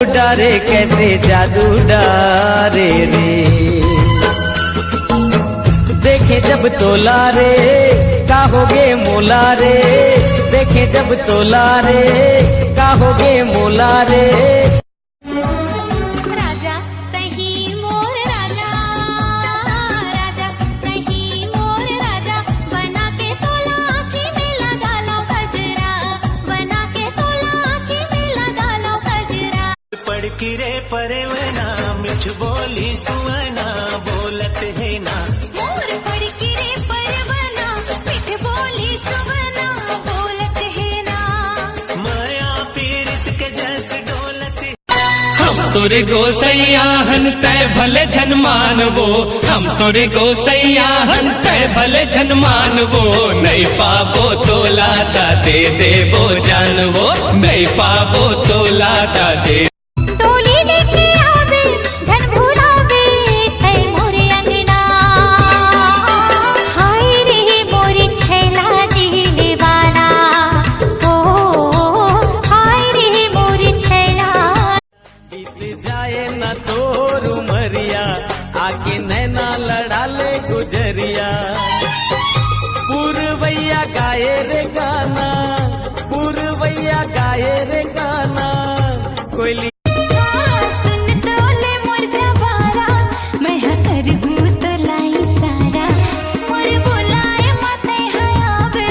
डारे कैसे जादू डारे रे, देखे जब तोला रे काहोगे मोला रे, देखे जब तोला रे काहोगे मोला रे। राजा कहीं मोर राजा, राजा कहीं मोर राजा, बना के तोला आँखी में लगा लो गजरा, बना के तोला आँखी में लगा लो गजरा। पड़की रे परवना मिठ बोली सुवना बोलत है ना, मोर पड़की रे परवना मिठ बोली सुवना बोलत है ना, माया पीरित के जस डोलत। हम तोरे गोसैया हन तय भले जन मानवो, हम तोरे गोसैया हन तय भले जन मानवो, नहीं पाबो तोला ता दे देबो जानवो, नहीं पाबो तोला ता दे। डोली लेके आवे धन भुलावे है मोरे अंगना, हाय रे मोरी छैला दिले वाला, ओ हाय रे मोरी छैला। बीत जाए न तोर उमरिया आके नैना लड़ा ले गुजरिया, पूर्वैया गाए रे गाना, पूर्वैया गाए रे गाना, कोयली सुन तोले मोर जवारा, मैं हकर हूँ तलाई सारा, मोर बुलाए मते हयावे,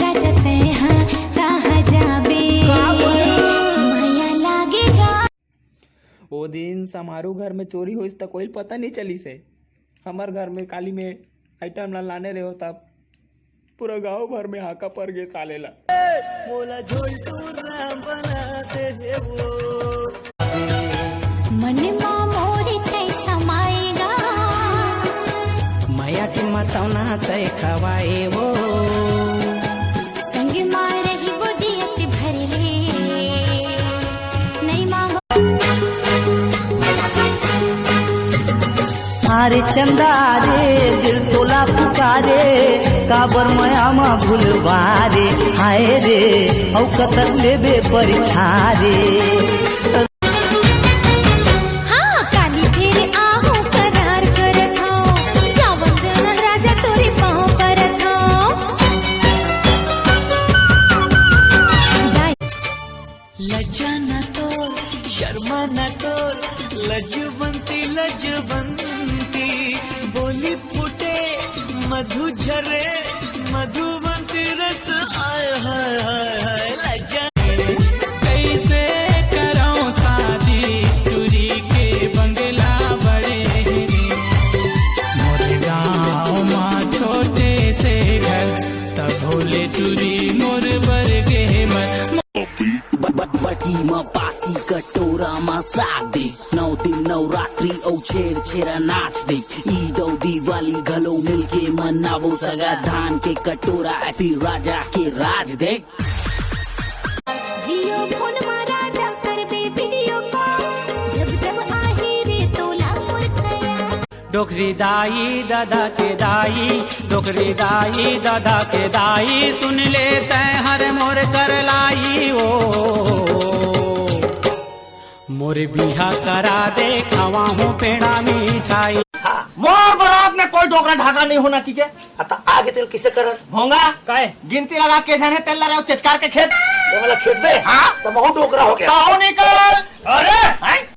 राजा ते हाँ कहाँ जाबे, माया लागेगा। वो दिन समारोह घर में चोरी हुई तो कोई पता नहीं चली से, हमार घर में काली में आइटम ला लाने रहे होता पूरा गांव भर में हाका पर गे सालेला। मोला झोल टूरा बनाते है वो, मन मा मोरी कैसा माएगा, माया के मतौना तय खवाए वो, संग मार रही वो जियत भरले, नहीं मांगो। अरे चंदा रे दिल तोला पुकारे, काबर माया मा भूलवारे, हाय रे औ कतर लेबे परीक्षा रे। हाँ काली फिर आहू करार करत हूँ, जावन दिन राजा तोरी पाँव परत हूँ। लज्जा न तोर शर्मा न तोर, लजवंती लजवंती, बोली फूटे मधु झरे मधुवंती रस आय हाय हाय हाय। लज्जा कैसे करो शादी तुरी के बंगला बड़े रे, मोरे गाँव माँ छोटे से घर तब भोले टूरी मोर बरगे मन। बटी में बासी कटोरा में साग दे, 9 दिन नवरात्रि औ छेर छेरा नाच दे, ईद औ दिवाली घलो मिलके मनावो सगा, धान के कटोरा ऐपी राजा के राज दे। जियो फोन मा राजा करबे वीडियो कॉल, जब जब आही रे तोला मोर खया। डोकरी दाई दादा के दाई, डोकरी दाई दादा के दाई, सुन ले तय हर मोर कर लाई ओ, मोर बिहा करा दे खावा हूँ पेड़ा मिठाई। मोर बारात में कोई डोकरा ढाका नहीं होना ठीक है। आगे तेल किसे कर होगा काय गिनती लगा के जाने तेल लगा चचकार के खेत, ये वाला खेत में हाँ तो बहुत डोकरा हो गया। निकल